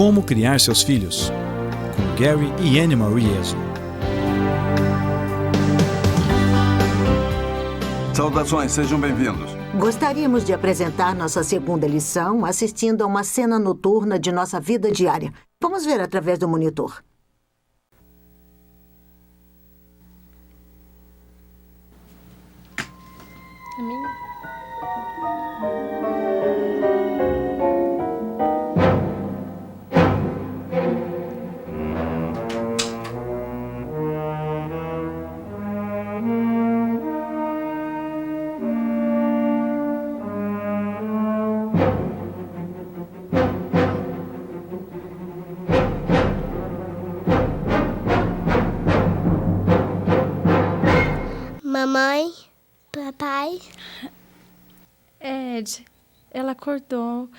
Como criar seus filhos, com Gary e Anne Marieso. Saudações, sejam bem-vindos. Gostaríamos de apresentar nossa segunda lição assistindo a uma cena noturna de nossa vida diária. Vamos ver através do monitor. A minha? Mamãe, papai. Ed, ela acordou.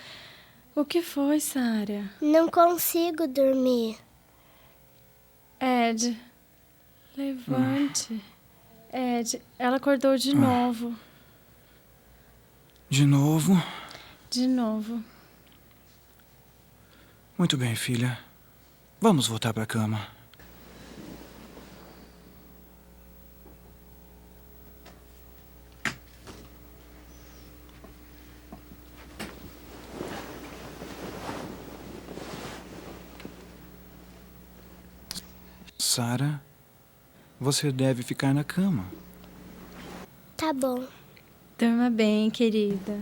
O que foi, Sarah? Não consigo dormir. Ed, levante. Ed, ela acordou de novo. De novo? De novo. Muito bem, filha. Vamos voltar para a cama. Sarah, você deve ficar na cama. Tá bom. Durma bem, querida.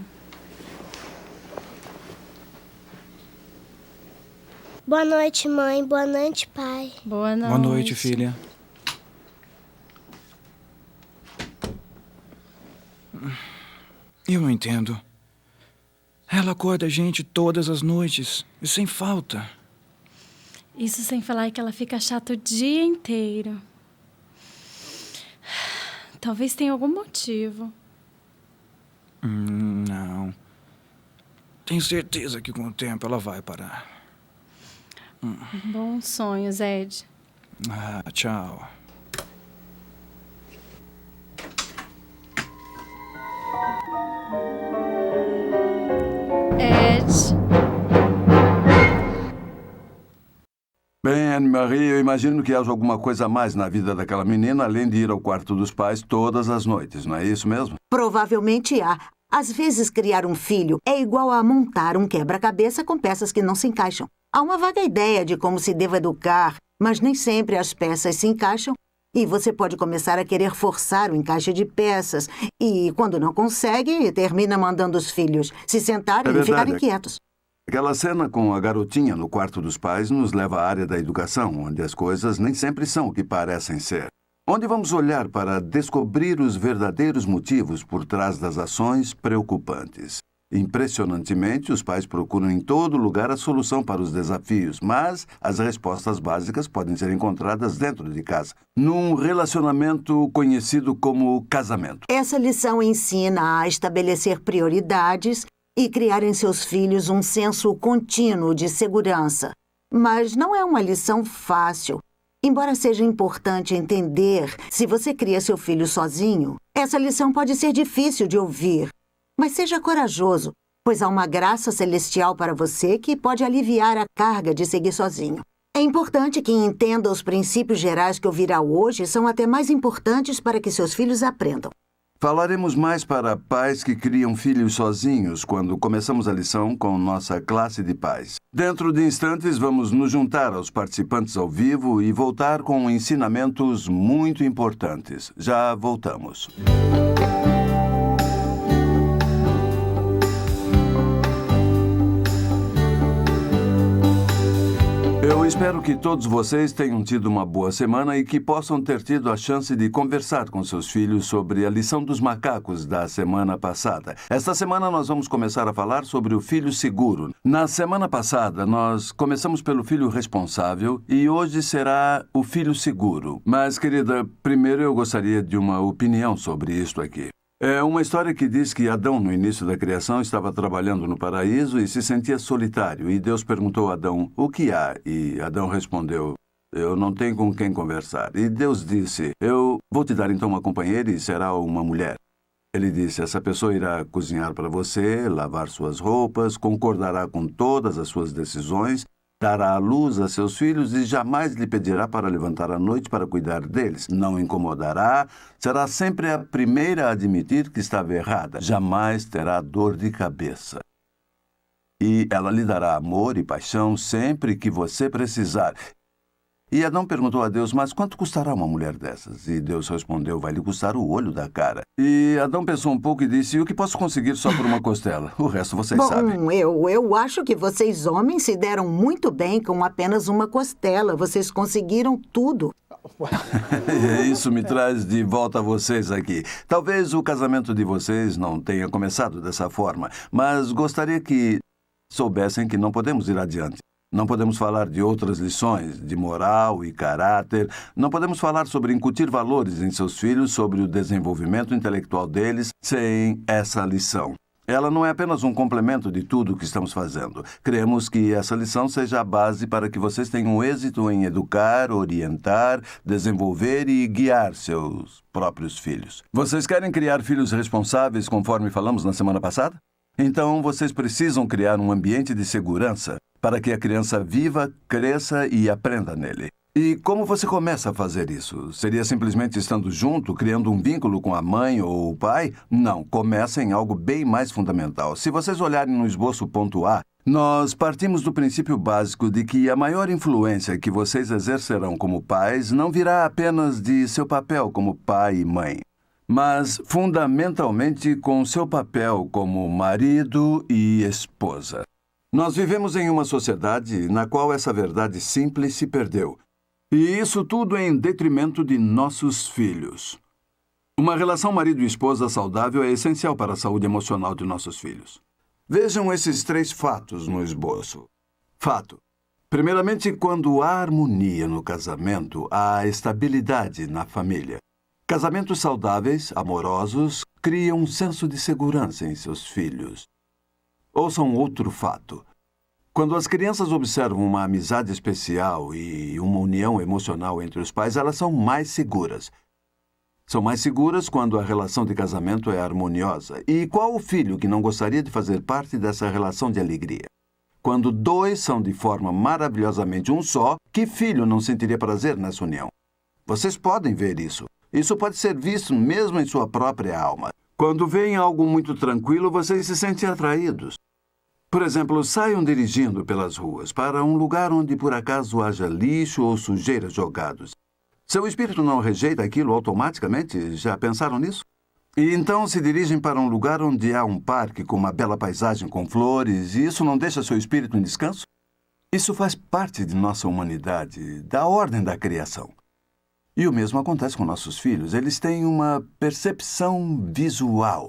Boa noite, mãe. Boa noite, pai. Boa noite. Boa noite, filha. Eu não entendo. Ela acorda a gente todas as noites, e sem falta. Isso sem falar que ela fica chata o dia inteiro. Talvez tenha algum motivo. Não. Tenho certeza que com o tempo ela vai parar. Bons sonhos, Ed. Tchau. Ed. Bem, Anne-Marie, eu imagino que haja alguma coisa a mais na vida daquela menina, além de ir ao quarto dos pais todas as noites, não é isso mesmo? Provavelmente há. Às vezes, criar um filho é igual a montar um quebra-cabeça com peças que não se encaixam. Há uma vaga ideia de como se deva educar, mas nem sempre as peças se encaixam e você pode começar a querer forçar o encaixe de peças e, quando não consegue, termina mandando os filhos se sentarem e ficarem quietos. Aquela cena com a garotinha no quarto dos pais nos leva à área da educação, onde as coisas nem sempre são o que parecem ser. Onde vamos olhar para descobrir os verdadeiros motivos por trás das ações preocupantes. Impressionantemente, os pais procuram em todo lugar a solução para os desafios, mas as respostas básicas podem ser encontradas dentro de casa, num relacionamento conhecido como casamento. Essa lição ensina a estabelecer prioridades e criar em seus filhos um senso contínuo de segurança. Mas não é uma lição fácil. Embora seja importante entender se você cria seu filho sozinho, essa lição pode ser difícil de ouvir. Mas seja corajoso, pois há uma graça celestial para você que pode aliviar a carga de seguir sozinho. É importante que entenda os princípios gerais que ouvirá hoje são até mais importantes para que seus filhos aprendam. Falaremos mais para pais que criam filhos sozinhos quando começamos a lição com nossa classe de pais. Dentro de instantes, vamos nos juntar aos participantes ao vivo e voltar com ensinamentos muito importantes. Já voltamos. Eu espero que todos vocês tenham tido uma boa semana e que possam ter tido a chance de conversar com seus filhos sobre a lição dos macacos da semana passada. Esta semana nós vamos começar a falar sobre o filho seguro. Na semana passada nós começamos pelo filho responsável e hoje será o filho seguro. Mas, querida, primeiro eu gostaria de uma opinião sobre isto aqui. É uma história que diz que Adão, no início da criação, estava trabalhando no paraíso e se sentia solitário. E Deus perguntou a Adão, o que há? E Adão respondeu, eu não tenho com quem conversar. E Deus disse, eu vou te dar então uma companheira e será uma mulher. Ele disse, essa pessoa irá cozinhar para você, lavar suas roupas, concordará com todas as suas decisões dará à luz a seus filhos e jamais lhe pedirá para levantar à noite para cuidar deles. Não incomodará, será sempre a primeira a admitir que estava errada. Jamais terá dor de cabeça. E ela lhe dará amor e paixão sempre que você precisar. E Adão perguntou a Deus, mas quanto custará uma mulher dessas? E Deus respondeu, vai lhe custar o olho da cara. E Adão pensou um pouco e disse, e o que posso conseguir só por uma costela? O resto vocês sabem. Bom, eu acho que vocês homens se deram muito bem com apenas uma costela. Vocês conseguiram tudo. Isso me traz de volta a vocês aqui. Talvez o casamento de vocês não tenha começado dessa forma, mas gostaria que soubessem que não podemos ir adiante. Não podemos falar de outras lições, de moral e caráter. Não podemos falar sobre incutir valores em seus filhos, sobre o desenvolvimento intelectual deles, sem essa lição. Ela não é apenas um complemento de tudo o que estamos fazendo. Queremos que essa lição seja a base para que vocês tenham êxito em educar, orientar, desenvolver e guiar seus próprios filhos. Vocês querem criar filhos responsáveis, conforme falamos na semana passada? Então, vocês precisam criar um ambiente de segurança para que a criança viva, cresça e aprenda nele. E como você começa a fazer isso? Seria simplesmente estando junto, criando um vínculo com a mãe ou o pai? Não, começa em algo bem mais fundamental. Se vocês olharem no esboço ponto A, nós partimos do princípio básico de que a maior influência que vocês exercerão como pais não virá apenas de seu papel como pai e mãe, mas fundamentalmente com seu papel como marido e esposa. Nós vivemos em uma sociedade na qual essa verdade simples se perdeu. E isso tudo em detrimento de nossos filhos. Uma relação marido e esposa saudável é essencial para a saúde emocional de nossos filhos. Vejam esses 3 fatos no esboço. Fato. Primeiramente, quando há harmonia no casamento, há estabilidade na família. Casamentos saudáveis, amorosos, criam um senso de segurança em seus filhos. Ouçam outro fato. Quando as crianças observam uma amizade especial e uma união emocional entre os pais, elas são mais seguras. São mais seguras quando a relação de casamento é harmoniosa. E qual o filho que não gostaria de fazer parte dessa relação de alegria? Quando 2 são de forma maravilhosamente um só, que filho não sentiria prazer nessa união? Vocês podem ver isso. Isso pode ser visto mesmo em sua própria alma. Quando veem algo muito tranquilo, vocês se sentem atraídos. Por exemplo, saiam dirigindo pelas ruas para um lugar onde por acaso haja lixo ou sujeira jogados. Seu espírito não rejeita aquilo automaticamente? Já pensaram nisso? E então se dirigem para um lugar onde há um parque com uma bela paisagem com flores, e isso não deixa seu espírito em descanso? Isso faz parte de nossa humanidade, da ordem da criação. E o mesmo acontece com nossos filhos. Eles têm uma percepção visual,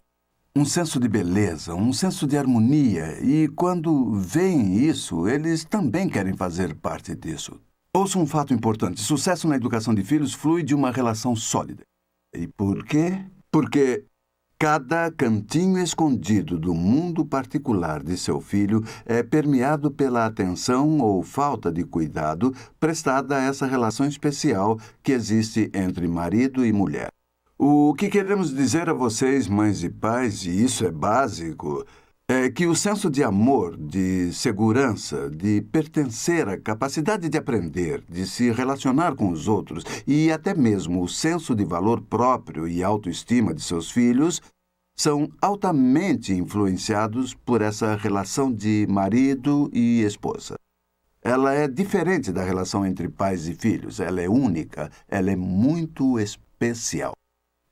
um senso de beleza, um senso de harmonia. E quando veem isso, eles também querem fazer parte disso. Ouça um fato importante. Sucesso na educação de filhos flui de uma relação sólida. E por quê? Porque cada cantinho escondido do mundo particular de seu filho é permeado pela atenção ou falta de cuidado prestada a essa relação especial que existe entre marido e mulher. O que queremos dizer a vocês, mães e pais, e isso é básico, é que o senso de amor, de segurança, de pertencer, a capacidade de aprender, de se relacionar com os outros e até mesmo o senso de valor próprio e autoestima de seus filhos são altamente influenciados por essa relação de marido e esposa. Ela é diferente da relação entre pais e filhos. Ela é única, ela é muito especial.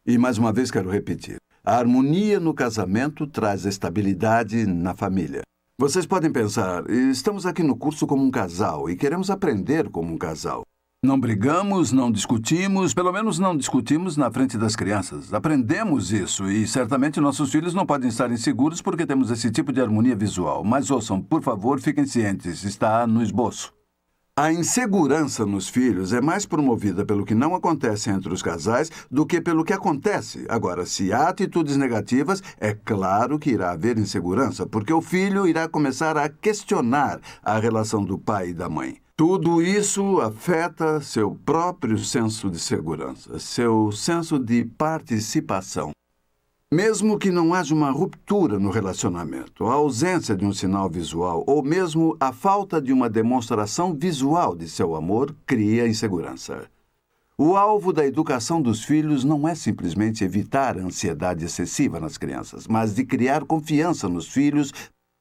E mais uma vez quero repetir. A harmonia no casamento traz estabilidade na família. Vocês podem pensar, estamos aqui no curso como um casal e queremos aprender como um casal. Não brigamos, não discutimos, pelo menos não discutimos na frente das crianças. Aprendemos isso e certamente nossos filhos não podem estar inseguros porque temos esse tipo de harmonia visual. Mas ouçam, por favor, fiquem cientes, está no esboço. A insegurança nos filhos é mais promovida pelo que não acontece entre os casais do que pelo que acontece. Agora, se há atitudes negativas, é claro que irá haver insegurança, porque o filho irá começar a questionar a relação do pai e da mãe. Tudo isso afeta seu próprio senso de segurança, seu senso de participação. Mesmo que não haja uma ruptura no relacionamento, a ausência de um sinal visual ou mesmo a falta de uma demonstração visual de seu amor cria insegurança. O alvo da educação dos filhos não é simplesmente evitar a ansiedade excessiva nas crianças, mas de criar confiança nos filhos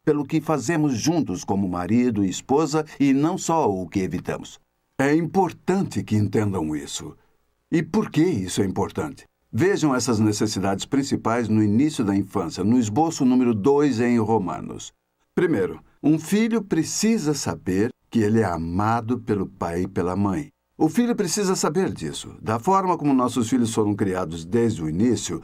pelo que fazemos juntos como marido e esposa e não só o que evitamos. É importante que entendam isso. E por que isso é importante? Vejam essas necessidades principais no início da infância, no esboço número 2 em Romanos. Primeiro, um filho precisa saber que ele é amado pelo pai e pela mãe. O filho precisa saber disso. Da forma como nossos filhos foram criados desde o início,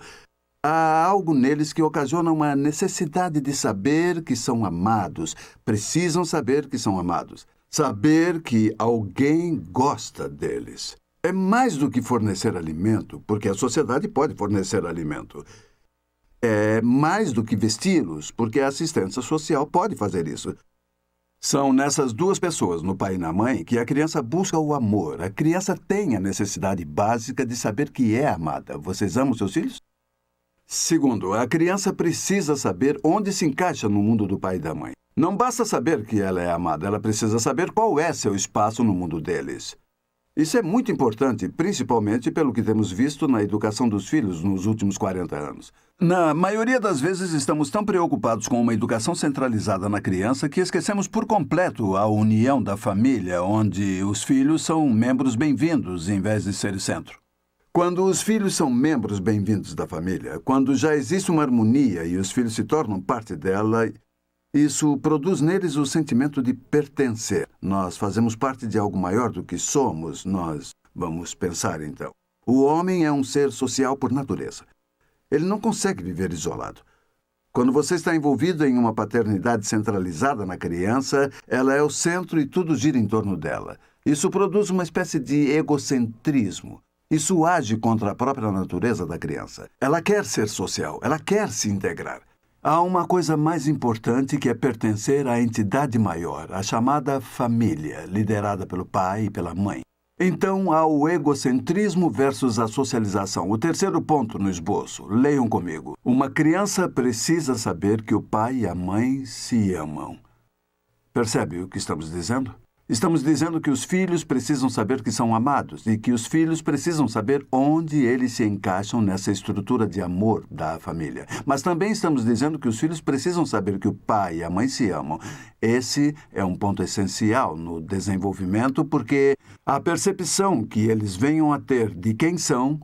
há algo neles que ocasiona uma necessidade de saber que são amados. Precisam saber que são amados. Saber que alguém gosta deles. É mais do que fornecer alimento, porque a sociedade pode fornecer alimento. É mais do que vesti-los, porque a assistência social pode fazer isso. São nessas duas pessoas, no pai e na mãe, que a criança busca o amor. A criança tem a necessidade básica de saber que é amada. Vocês amam seus filhos? Segundo, a criança precisa saber onde se encaixa no mundo do pai e da mãe. Não basta saber que ela é amada, ela precisa saber qual é seu espaço no mundo deles. Isso é muito importante, principalmente pelo que temos visto na educação dos filhos nos últimos 40 anos. Na maioria das vezes, estamos tão preocupados com uma educação centralizada na criança que esquecemos por completo a união da família, onde os filhos são membros bem-vindos em vez de ser o centro. Quando os filhos são membros bem-vindos da família, quando já existe uma harmonia e os filhos se tornam parte dela, isso produz neles o sentimento de pertencer. Nós fazemos parte de algo maior do que somos. Nós vamos pensar, então. O homem é um ser social por natureza. Ele não consegue viver isolado. Quando você está envolvido em uma paternidade centralizada na criança, ela é o centro e tudo gira em torno dela. Isso produz uma espécie de egocentrismo. Isso age contra a própria natureza da criança. Ela quer ser social, ela quer se integrar. Há uma coisa mais importante que é pertencer à entidade maior, a chamada família, liderada pelo pai e pela mãe. Então, há o egocentrismo versus a socialização. O terceiro ponto no esboço. Leiam comigo. Uma criança precisa saber que o pai e a mãe se amam. Percebe o que estamos dizendo? Estamos dizendo que os filhos precisam saber que são amados e que os filhos precisam saber onde eles se encaixam nessa estrutura de amor da família. Mas também estamos dizendo que os filhos precisam saber que o pai e a mãe se amam. Esse é um ponto essencial no desenvolvimento, porque a percepção que eles venham a ter de quem são,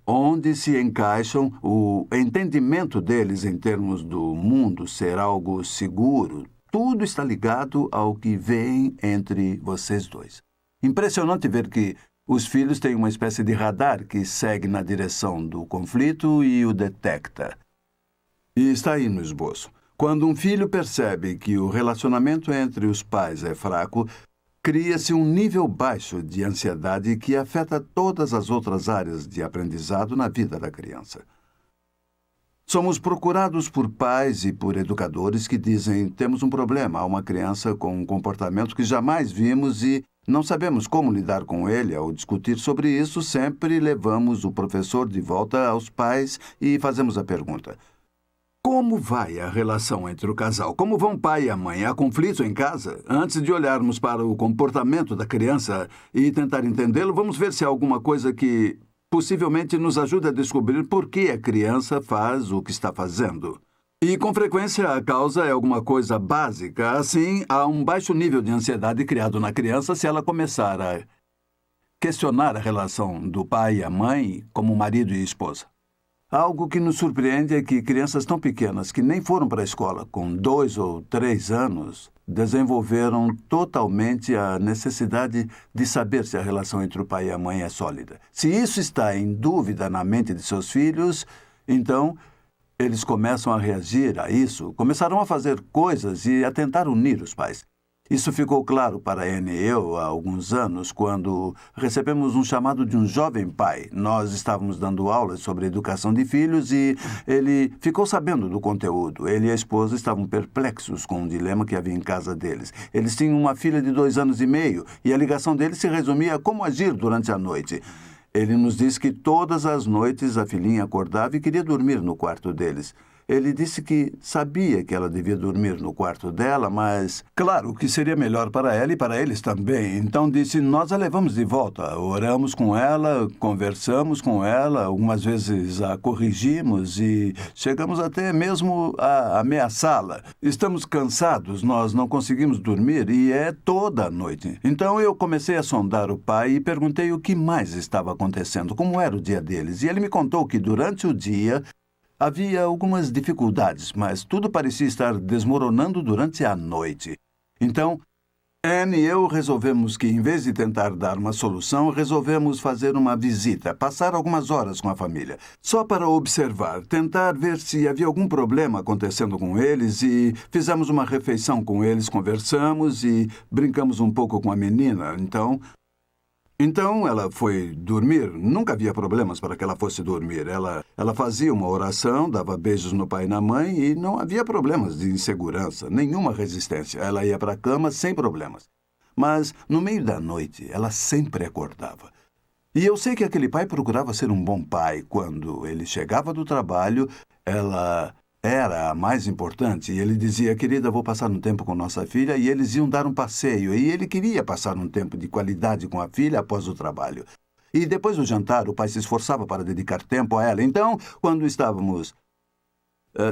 onde se encaixam, o entendimento deles em termos do mundo ser algo seguro, tudo está ligado ao que vem entre vocês dois. Impressionante ver que os filhos têm uma espécie de radar que segue na direção do conflito e o detecta. E está aí no esboço. Quando um filho percebe que o relacionamento entre os pais é fraco, cria-se um nível baixo de ansiedade que afeta todas as outras áreas de aprendizado na vida da criança. Somos procurados por pais e por educadores que dizem: temos um problema, há uma criança com um comportamento que jamais vimos e não sabemos como lidar com ele. Ao discutir sobre isso, sempre levamos o professor de volta aos pais e fazemos a pergunta: como vai a relação entre o casal? Como vão o pai e a mãe? Há conflito em casa? Antes de olharmos para o comportamento da criança e tentar entendê-lo, vamos ver se há alguma coisa que possivelmente nos ajuda a descobrir por que a criança faz o que está fazendo. E, com frequência, a causa é alguma coisa básica. Assim, há um baixo nível de ansiedade criado na criança se ela começar a questionar a relação do pai e a mãe como marido e esposa. Algo que nos surpreende é que crianças tão pequenas que nem foram para a escola, com 2 ou 3 anos, desenvolveram totalmente a necessidade de saber se a relação entre o pai e a mãe é sólida. Se isso está em dúvida na mente de seus filhos, então eles começam a reagir a isso, começarão a fazer coisas e a tentar unir os pais. Isso ficou claro para Anne e eu há alguns anos, quando recebemos um chamado de um jovem pai. Nós estávamos dando aulas sobre educação de filhos e ele ficou sabendo do conteúdo. Ele e a esposa estavam perplexos com um dilema que havia em casa deles. Eles tinham uma filha de 2 anos e meio e a ligação deles se resumia a como agir durante a noite. Ele nos disse que todas as noites a filhinha acordava e queria dormir no quarto deles. Ele disse que sabia que ela devia dormir no quarto dela, mas, claro, que seria melhor para ela e para eles também. Então disse, nós a levamos de volta. Oramos com ela, conversamos com ela, algumas vezes a corrigimos e chegamos até mesmo a ameaçá-la. Estamos cansados, nós não conseguimos dormir e é toda a noite. Então eu comecei a sondar o pai e perguntei o que mais estava acontecendo, como era o dia deles. E ele me contou que durante o dia havia algumas dificuldades, mas tudo parecia estar desmoronando durante a noite. Então, Anne e eu resolvemos que, em vez de tentar dar uma solução, resolvemos fazer uma visita, passar algumas horas com a família, só para observar, tentar ver se havia algum problema acontecendo com eles e fizemos uma refeição com eles, conversamos e brincamos um pouco com a menina. Então, ela foi dormir. Nunca havia problemas para que ela fosse dormir. Ela fazia uma oração, dava beijos no pai e na mãe e não havia problemas de insegurança, nenhuma resistência. Ela ia para a cama sem problemas. Mas, no meio da noite, ela sempre acordava. E eu sei que aquele pai procurava ser um bom pai. Quando ele chegava do trabalho, ela era a mais importante. E ele dizia, querida, vou passar um tempo com nossa filha. E eles iam dar um passeio. E ele queria passar um tempo de qualidade com a filha após o trabalho. E depois do jantar, o pai se esforçava para dedicar tempo a ela. Então, quando estávamos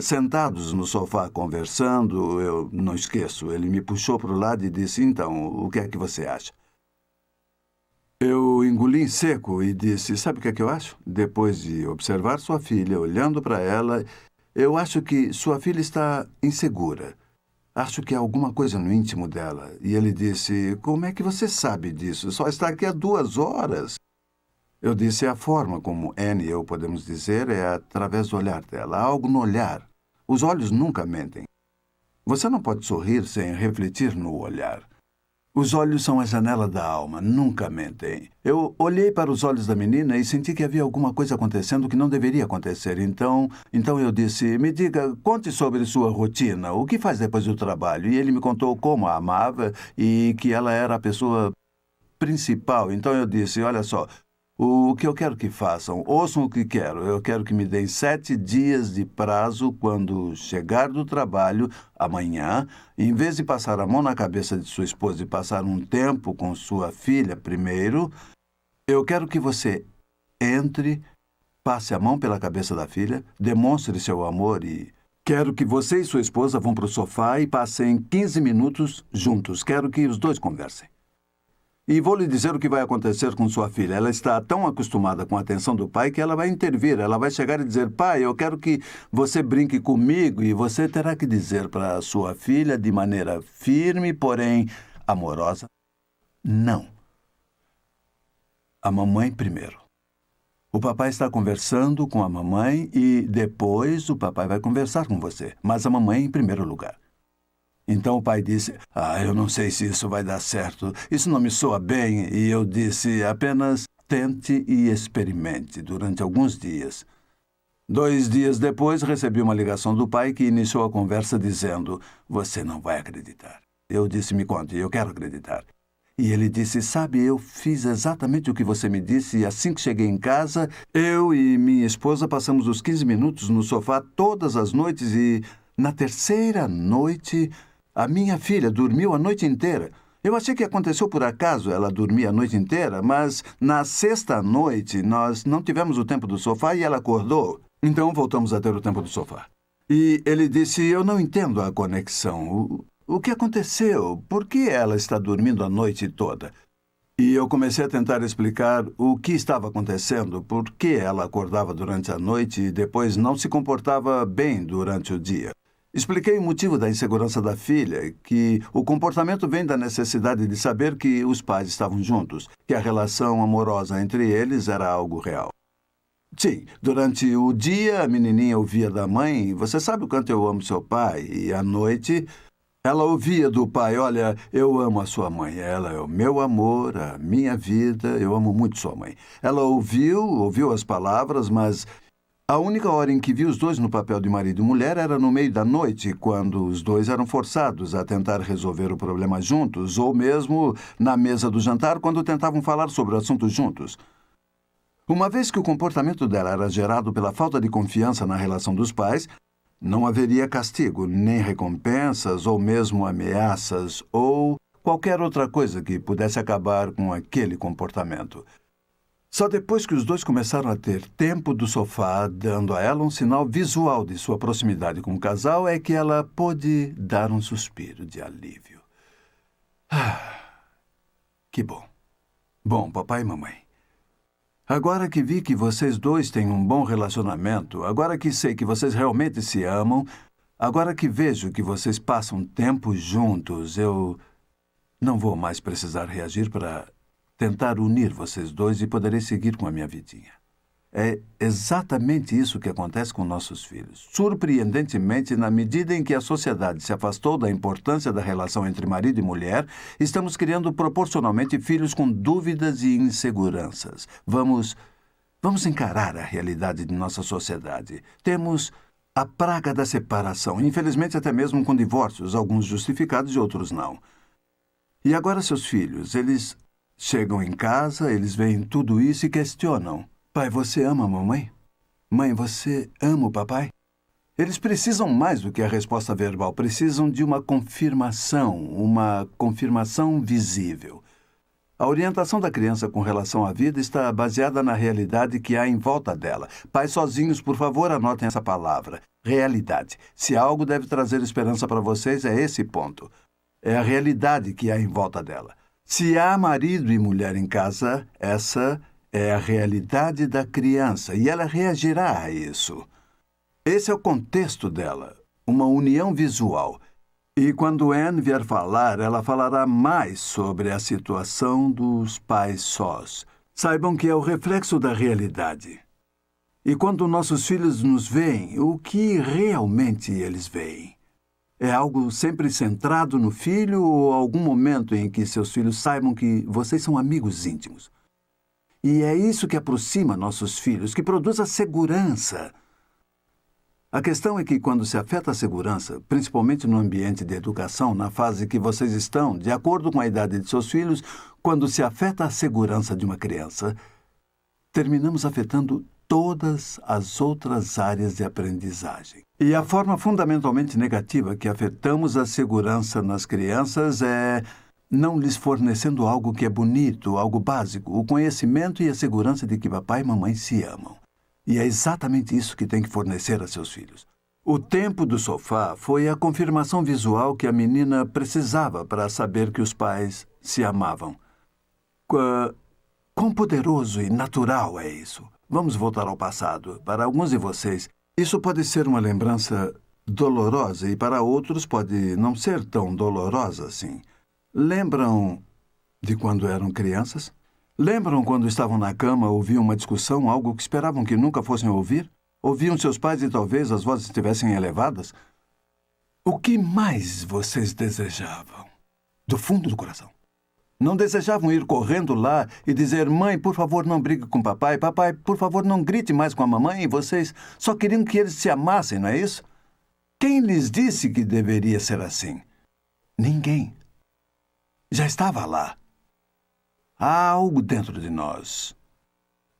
sentados no sofá conversando, eu não esqueço, ele me puxou para o lado e disse, então, o que é que você acha? Eu engoli em seco e disse, sabe o que é que eu acho? Depois de observar sua filha, olhando para ela, eu acho que sua filha está insegura. Acho que há alguma coisa no íntimo dela. E ele disse, como é que você sabe disso? Só está aqui há 2 horas. Eu disse, a forma como Anne e eu podemos dizer é através do olhar dela. Há algo no olhar. Os olhos nunca mentem. Você não pode sorrir sem refletir no olhar. Os olhos são a janela da alma, nunca mentem. Eu olhei para os olhos da menina e senti que havia alguma coisa acontecendo que não deveria acontecer. Então eu disse, me diga, conte sobre sua rotina, o que faz depois do trabalho? E ele me contou como a amava e que ela era a pessoa principal. Então eu disse, olha só, o que eu quero que façam, ouçam o que quero. Eu quero que me deem 7 dias de prazo quando chegar do trabalho, amanhã. Em vez de passar a mão na cabeça de sua esposa e passar um tempo com sua filha primeiro, eu quero que você entre, passe a mão pela cabeça da filha, demonstre seu amor e quero que você e sua esposa vão para o sofá e passem 15 minutos juntos. Quero que os dois conversem. E vou lhe dizer o que vai acontecer com sua filha. Ela está tão acostumada com a atenção do pai que ela vai intervir. Ela vai chegar e dizer, pai, eu quero que você brinque comigo. E você terá que dizer para sua filha de maneira firme, porém amorosa, não. A mamãe primeiro. O papai está conversando com a mamãe e depois o papai vai conversar com você. Mas a mamãe em primeiro lugar. Então o pai disse, eu não sei se isso vai dar certo. Isso não me soa bem. E eu disse, apenas tente e experimente durante alguns dias. 2 dias depois, recebi uma ligação do pai que iniciou a conversa dizendo, você não vai acreditar. Eu disse, me conte, eu quero acreditar. E ele disse, sabe, eu fiz exatamente o que você me disse e assim que cheguei em casa, eu e minha esposa passamos os 15 minutos no sofá todas as noites e na terceira noite a minha filha dormiu a noite inteira. Eu achei que aconteceu por acaso ela dormir a noite inteira, mas na 6ª noite nós não tivemos o tempo do sofá e ela acordou. Então voltamos a ter o tempo do sofá. E ele disse, eu não entendo a conexão. O que aconteceu? Por que ela está dormindo a noite toda? E eu comecei a tentar explicar o que estava acontecendo, por que ela acordava durante a noite e depois não se comportava bem durante o dia. Expliquei o motivo da insegurança da filha, que o comportamento vem da necessidade de saber que os pais estavam juntos, que a relação amorosa entre eles era algo real. Sim, durante o dia a menininha ouvia da mãe, você sabe o quanto eu amo seu pai, e à noite ela ouvia do pai, olha, eu amo a sua mãe, ela é o meu amor, a minha vida, eu amo muito sua mãe. Ela ouviu as palavras, mas a única hora em que vi os dois no papel de marido e mulher era no meio da noite, quando os dois eram forçados a tentar resolver o problema juntos, ou mesmo na mesa do jantar, quando tentavam falar sobre o assunto juntos. Uma vez que o comportamento dela era gerado pela falta de confiança na relação dos pais, não haveria castigo, nem recompensas, ou mesmo ameaças, ou qualquer outra coisa que pudesse acabar com aquele comportamento. Só depois que os dois começaram a ter tempo do sofá, dando a ela um sinal visual de sua proximidade com o casal, é que ela pôde dar um suspiro de alívio. Que bom. Bom, papai e mamãe. Agora que vi que vocês dois têm um bom relacionamento, agora que sei que vocês realmente se amam, agora que vejo que vocês passam tempo juntos, eu não vou mais precisar reagir para tentar unir vocês dois e poderei seguir com a minha vidinha. É exatamente isso que acontece com nossos filhos. Surpreendentemente, na medida em que a sociedade se afastou da importância da relação entre marido e mulher, estamos criando proporcionalmente filhos com dúvidas e inseguranças. Vamos encarar a realidade de nossa sociedade. Temos a praga da separação, infelizmente até mesmo com divórcios, alguns justificados e outros não. E agora seus filhos, eles chegam em casa, eles veem tudo isso e questionam. Pai, você ama a mamãe? Mãe, você ama o papai? Eles precisam mais do que a resposta verbal, precisam de uma confirmação visível. A orientação da criança com relação à vida está baseada na realidade que há em volta dela. Pais sozinhos, por favor, anotem essa palavra. Realidade. Se algo deve trazer esperança para vocês, é esse ponto. É a realidade que há em volta dela. Se há marido e mulher em casa, essa é a realidade da criança e ela reagirá a isso. Esse é o contexto dela, uma união visual. E quando Anne vier falar, ela falará mais sobre a situação dos pais sós. Saibam que é o reflexo da realidade. E quando nossos filhos nos veem, o que realmente eles veem? É algo sempre centrado no filho ou algum momento em que seus filhos saibam que vocês são amigos íntimos? E é isso que aproxima nossos filhos, que produz a segurança. A questão é que quando se afeta a segurança, principalmente no ambiente de educação, na fase que vocês estão, de acordo com a idade de seus filhos, quando se afeta a segurança de uma criança, terminamos afetando todas as outras áreas de aprendizagem. E a forma fundamentalmente negativa que afetamos a segurança nas crianças é não lhes fornecendo algo que é bonito, algo básico, o conhecimento e a segurança de que papai e mamãe se amam. E é exatamente isso que tem que fornecer a seus filhos. O tempo do sofá foi a confirmação visual que a menina precisava para saber que os pais se amavam. Quão poderoso e natural é isso? Vamos voltar ao passado. Para alguns de vocês, isso pode ser uma lembrança dolorosa e para outros pode não ser tão dolorosa assim. Lembram de quando eram crianças? Lembram quando estavam na cama, ouviam uma discussão, algo que esperavam que nunca fossem ouvir? Ouviam seus pais e talvez as vozes estivessem elevadas? O que mais vocês desejavam? Do fundo do coração. Não desejavam ir correndo lá e dizer, mãe, por favor, não brigue com papai, papai, por favor, não grite mais com a mamãe, e vocês só queriam que eles se amassem, não é isso? Quem lhes disse que deveria ser assim? Ninguém. Já estava lá. Há algo dentro de nós.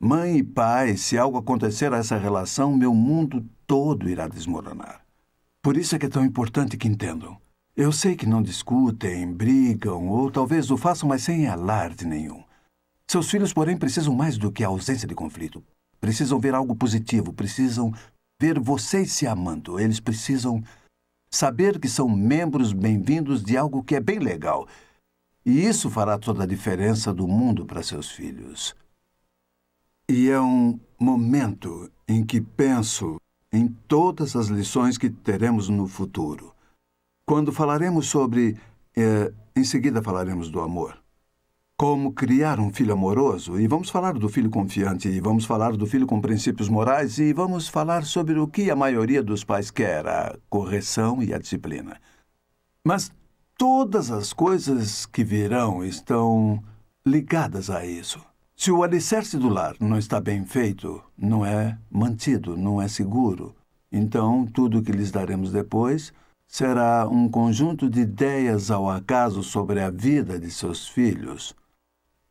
Mãe e pai, se algo acontecer a essa relação, meu mundo todo irá desmoronar. Por isso é que é tão importante que entendam. Eu sei que não discutem, brigam, ou talvez o façam, mas sem alarde nenhum. Seus filhos, porém, precisam mais do que a ausência de conflito. Precisam ver algo positivo, precisam ver vocês se amando. Eles precisam saber que são membros bem-vindos de algo que é bem legal. E isso fará toda a diferença do mundo para seus filhos. E é um momento em que penso em todas as lições que teremos no futuro. Quando falaremos sobre... em seguida falaremos do amor. Como criar um filho amoroso, e vamos falar do filho confiante, e vamos falar do filho com princípios morais, e vamos falar sobre o que a maioria dos pais quer, a correção e a disciplina. Mas todas as coisas que virão estão ligadas a isso. Se o alicerce do lar não está bem feito, não é mantido, não é seguro, então tudo o que lhes daremos depois será um conjunto de ideias ao acaso sobre a vida de seus filhos.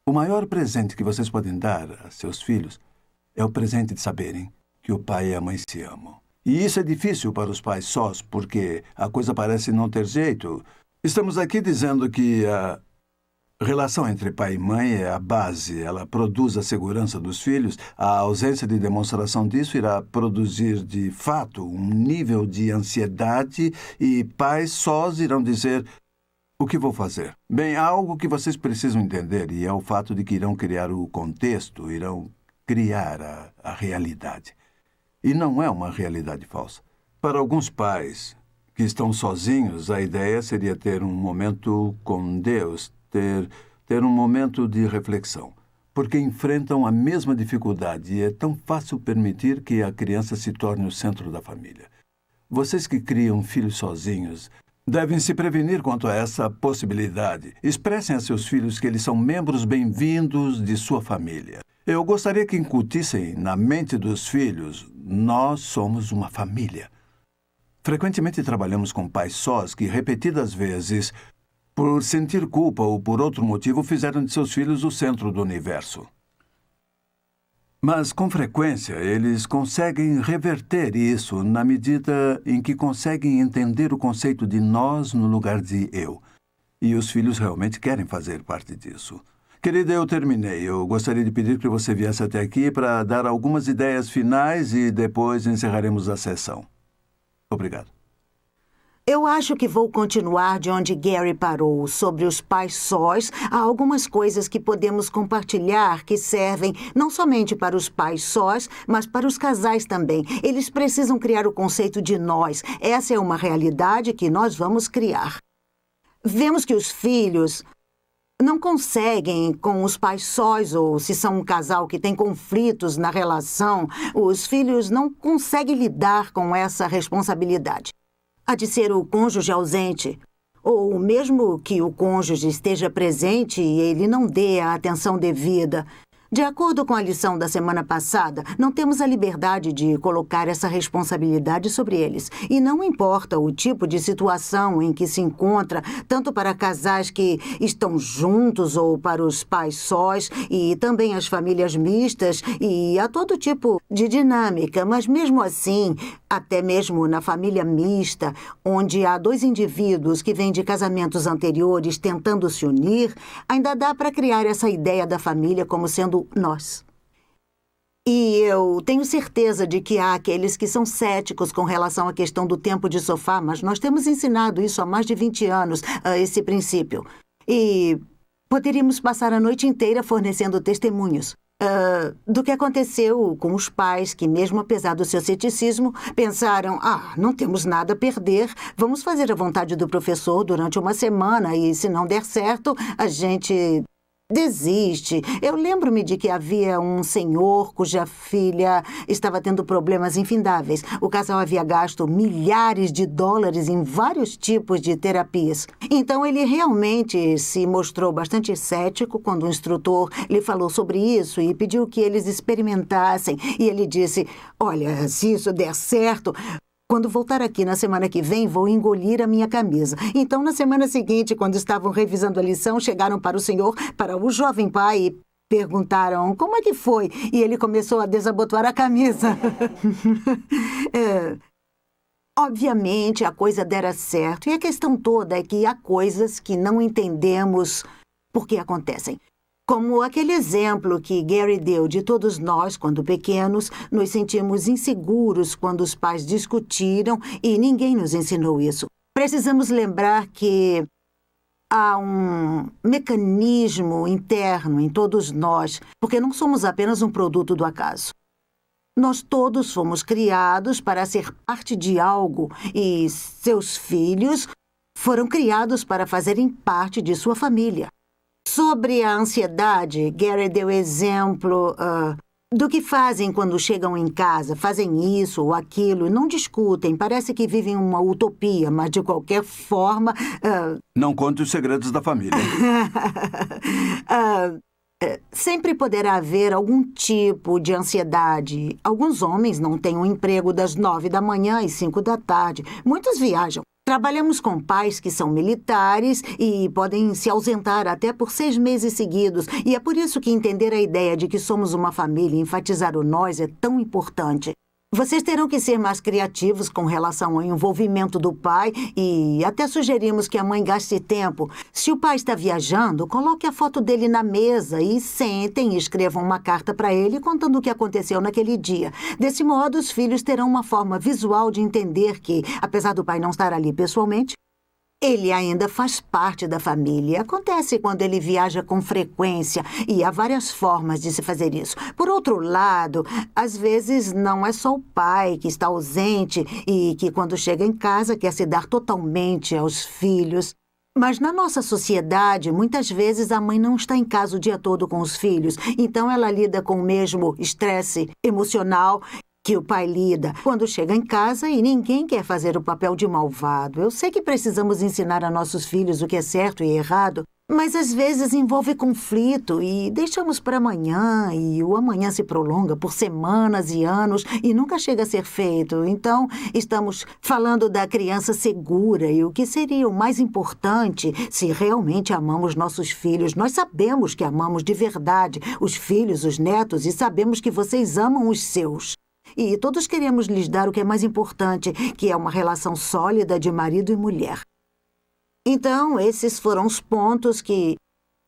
O maior presente que vocês podem dar a seus filhos é o presente de saberem que o pai e a mãe se amam. E isso é difícil para os pais sós, porque a coisa parece não ter jeito. Estamos aqui dizendo que a relação entre pai e mãe é a base. Ela produz a segurança dos filhos. A ausência de demonstração disso irá produzir, de fato, um nível de ansiedade e pais sós irão dizer: o que vou fazer? Bem, há algo que vocês precisam entender e é o fato de que irão criar o contexto, irão criar a realidade. E não é uma realidade falsa. Para alguns pais que estão sozinhos, a ideia seria ter um momento com Deus, ter um momento de reflexão, porque enfrentam a mesma dificuldade e é tão fácil permitir que a criança se torne o centro da família. Vocês que criam filhos sozinhos devem se prevenir quanto a essa possibilidade. Expressem a seus filhos que eles são membros bem-vindos de sua família. Eu gostaria que incutissem na mente dos filhos: nós somos uma família. Frequentemente trabalhamos com pais sós que, repetidas vezes, por sentir culpa ou por outro motivo, fizeram de seus filhos o centro do universo. Mas, com frequência, eles conseguem reverter isso na medida em que conseguem entender o conceito de nós no lugar de eu. E os filhos realmente querem fazer parte disso. Querida, eu terminei. Eu gostaria de pedir que você viesse até aqui para dar algumas ideias finais e depois encerraremos a sessão. Obrigado. Eu acho que vou continuar de onde Gary parou, sobre os pais sós. Há algumas coisas que podemos compartilhar que servem não somente para os pais sós, mas para os casais também. Eles precisam criar o conceito de nós. Essa é uma realidade que nós vamos criar. Vemos que os filhos não conseguem com os pais sós, ou se são um casal que tem conflitos na relação, os filhos não conseguem lidar com essa responsabilidade. Há de ser o cônjuge ausente, ou mesmo que o cônjuge esteja presente e ele não dê a atenção devida. De acordo com a lição da semana passada, não temos a liberdade de colocar essa responsabilidade sobre eles. E não importa o tipo de situação em que se encontra, tanto para casais que estão juntos ou para os pais sós, e também as famílias mistas, e há todo tipo de dinâmica. Mas mesmo assim, até mesmo na família mista, onde há dois indivíduos que vêm de casamentos anteriores tentando se unir, ainda dá para criar essa ideia da família como sendo nós. E eu tenho certeza de que há aqueles que são céticos com relação à questão do tempo de sofá, mas nós temos ensinado isso há mais de 20 anos, esse princípio. E poderíamos passar a noite inteira fornecendo testemunhos do que aconteceu com os pais que, mesmo apesar do seu ceticismo, pensaram: não temos nada a perder, vamos fazer a vontade do professor durante uma semana e, se não der certo, a gente desiste. Eu lembro-me de que havia um senhor cuja filha estava tendo problemas infindáveis. O casal havia gasto milhares de dólares em vários tipos de terapias. Então ele realmente se mostrou bastante cético quando o instrutor lhe falou sobre isso e pediu que eles experimentassem. E ele disse: olha, se isso der certo, quando voltar aqui na semana que vem, vou engolir a minha camisa. Então, na semana seguinte, quando estavam revisando a lição, chegaram para o senhor, para o jovem pai, e perguntaram como é que foi. E ele começou a desabotoar a camisa. Obviamente, a coisa dera certo. E a questão toda é que há coisas que não entendemos por que acontecem. Como aquele exemplo que Gary deu de todos nós, quando pequenos, nos sentimos inseguros quando os pais discutiram e ninguém nos ensinou isso. Precisamos lembrar que há um mecanismo interno em todos nós, porque não somos apenas um produto do acaso. Nós todos fomos criados para ser parte de algo e seus filhos foram criados para fazerem parte de sua família. Sobre a ansiedade, Gary deu exemplo do que fazem quando chegam em casa. Fazem isso ou aquilo, não discutem. Parece que vivem uma utopia, mas de qualquer forma... Não conte os segredos da família. Sempre poderá haver algum tipo de ansiedade. Alguns homens não têm um emprego das 9 da manhã às 5 da tarde. Muitos viajam. Trabalhamos com pais que são militares e podem se ausentar até por 6 meses seguidos. E é por isso que entender a ideia de que somos uma família e enfatizar o nós é tão importante. Vocês terão que ser mais criativos com relação ao envolvimento do pai e até sugerimos que a mãe gaste tempo. Se o pai está viajando, coloque a foto dele na mesa e sentem e escrevam uma carta para ele contando o que aconteceu naquele dia. Desse modo, os filhos terão uma forma visual de entender que, apesar do pai não estar ali pessoalmente, ele ainda faz parte da família. Acontece quando ele viaja com frequência e há várias formas de se fazer isso. Por outro lado, às vezes não é só o pai que está ausente e que quando chega em casa quer se dar totalmente aos filhos. Mas na nossa sociedade, muitas vezes a mãe não está em casa o dia todo com os filhos, então ela lida com o mesmo estresse emocional que o pai lida quando chega em casa e ninguém quer fazer o papel de malvado. Eu sei que precisamos ensinar a nossos filhos o que é certo e errado, mas às vezes envolve conflito e deixamos para amanhã e o amanhã se prolonga por semanas e anos e nunca chega a ser feito. Então, estamos falando da criança segura e o que seria o mais importante se realmente amamos nossos filhos. Nós sabemos que amamos de verdade os filhos, os netos e sabemos que vocês amam os seus. E todos queremos lhes dar o que é mais importante, que é uma relação sólida de marido e mulher. Então, esses foram os pontos que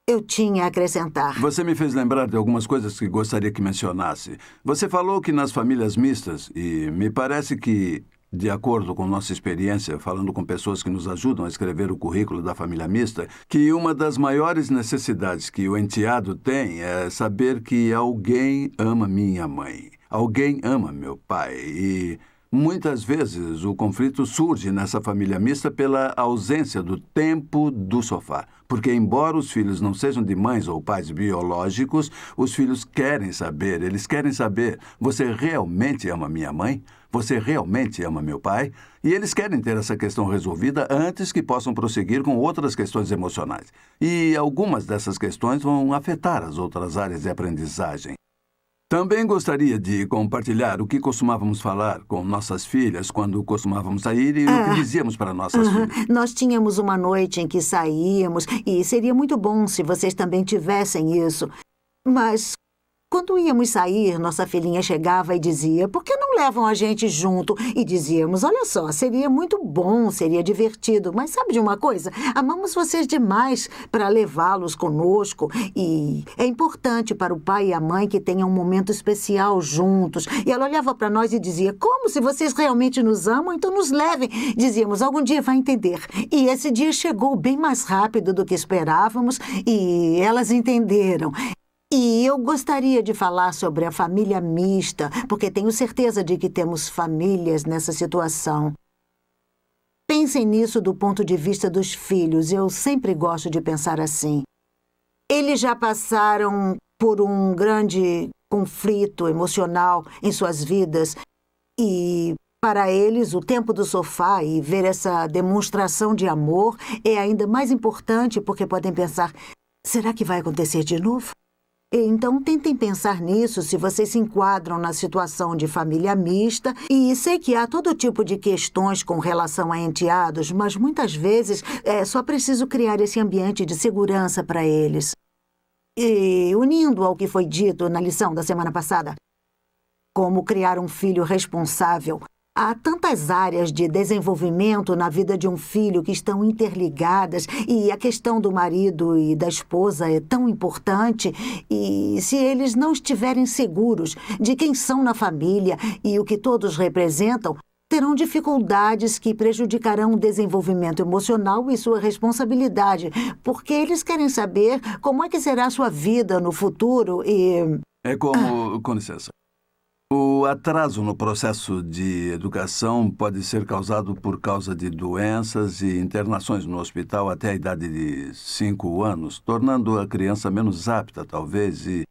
eu tinha a acrescentar. Você me fez lembrar de algumas coisas que gostaria que mencionasse. Você falou que nas famílias mistas, e me parece que, de acordo com nossa experiência, falando com pessoas que nos ajudam a escrever o currículo da família mista, que uma das maiores necessidades que o enteado tem é saber que alguém ama minha mãe. Alguém ama meu pai e muitas vezes o conflito surge nessa família mista pela ausência do tempo do sofá. Porque embora os filhos não sejam de mães ou pais biológicos, os filhos querem saber, eles querem saber, você realmente ama minha mãe? Você realmente ama meu pai? E eles querem ter essa questão resolvida antes que possam prosseguir com outras questões emocionais. E algumas dessas questões vão afetar as outras áreas de aprendizagem. Também gostaria de compartilhar o que costumávamos falar com nossas filhas quando costumávamos sair e o que dizíamos para nossas filhas. Nós tínhamos uma noite em que saíamos e seria muito bom se vocês também tivessem isso. Mas quando íamos sair, nossa filhinha chegava e dizia: "Por que não levam a gente junto?" E dizíamos: "Olha só, seria muito bom, seria divertido. Mas sabe de uma coisa? Amamos vocês demais para levá-los conosco. E é importante para o pai e a mãe que tenham um momento especial juntos." E ela olhava para nós e dizia: "Como? Se vocês realmente nos amam, então nos levem." Dizíamos: "Algum dia vai entender." E esse dia chegou bem mais rápido do que esperávamos e elas entenderam. E eu gostaria de falar sobre a família mista, porque tenho certeza de que temos famílias nessa situação. Pensem nisso do ponto de vista dos filhos. Eu sempre gosto de pensar assim. Eles já passaram por um grande conflito emocional em suas vidas e, para eles, o tempo do sofá e ver essa demonstração de amor é ainda mais importante porque podem pensar: será que vai acontecer de novo? Então, tentem pensar nisso se vocês se enquadram na situação de família mista. E sei que há todo tipo de questões com relação a enteados, mas muitas vezes é só preciso criar esse ambiente de segurança para eles. E, unindo ao que foi dito na lição da semana passada, como criar um filho responsável, há tantas áreas de desenvolvimento na vida de um filho que estão interligadas e a questão do marido e da esposa é tão importante. E se eles não estiverem seguros de quem são na família e o que todos representam, terão dificuldades que prejudicarão o desenvolvimento emocional e sua responsabilidade, porque eles querem saber como é que será a sua vida no futuro e... É como... Com licença. O atraso no processo de educação pode ser causado por causa de doenças e internações no hospital até a idade de 5 anos, tornando a criança menos apta, talvez, e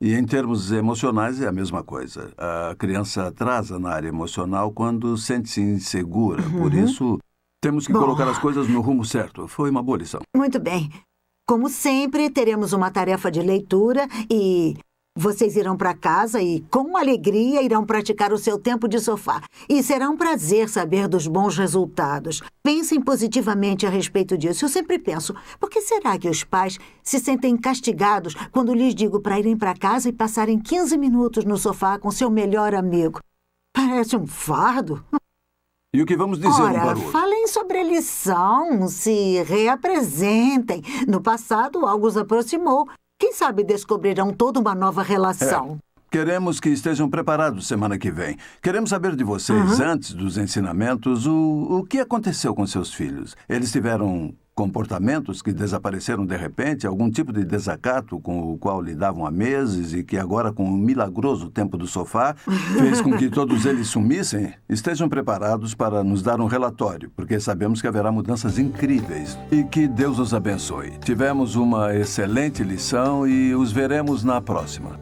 em termos emocionais é a mesma coisa. A criança atrasa na área emocional quando sente-se insegura. Por isso, temos que colocar as coisas no rumo certo. Foi uma boa lição. Muito bem. Como sempre, teremos uma tarefa de leitura e... Vocês irão para casa e, com alegria, irão praticar o seu tempo de sofá. E será um prazer saber dos bons resultados. Pensem positivamente a respeito disso. Eu sempre penso, por que será que os pais se sentem castigados quando lhes digo para irem para casa e passarem 15 minutos no sofá com seu melhor amigo? Parece um fardo. E o que vamos dizer, Ora, Baruch? falem sobre a lição, se reapresentem. No passado, algo os aproximou. Quem sabe descobrirão toda uma nova relação. Queremos que estejam preparados semana que vem. Queremos saber de vocês, antes dos ensinamentos, o que aconteceu com seus filhos. Eles tiveram comportamentos que desapareceram de repente, algum tipo de desacato com o qual lidavam há meses e que agora, com o milagroso tempo do sofá, fez com que todos eles sumissem? Estejam preparados para nos dar um relatório, porque sabemos que haverá mudanças incríveis. E que Deus os abençoe. Tivemos uma excelente lição e os veremos na próxima.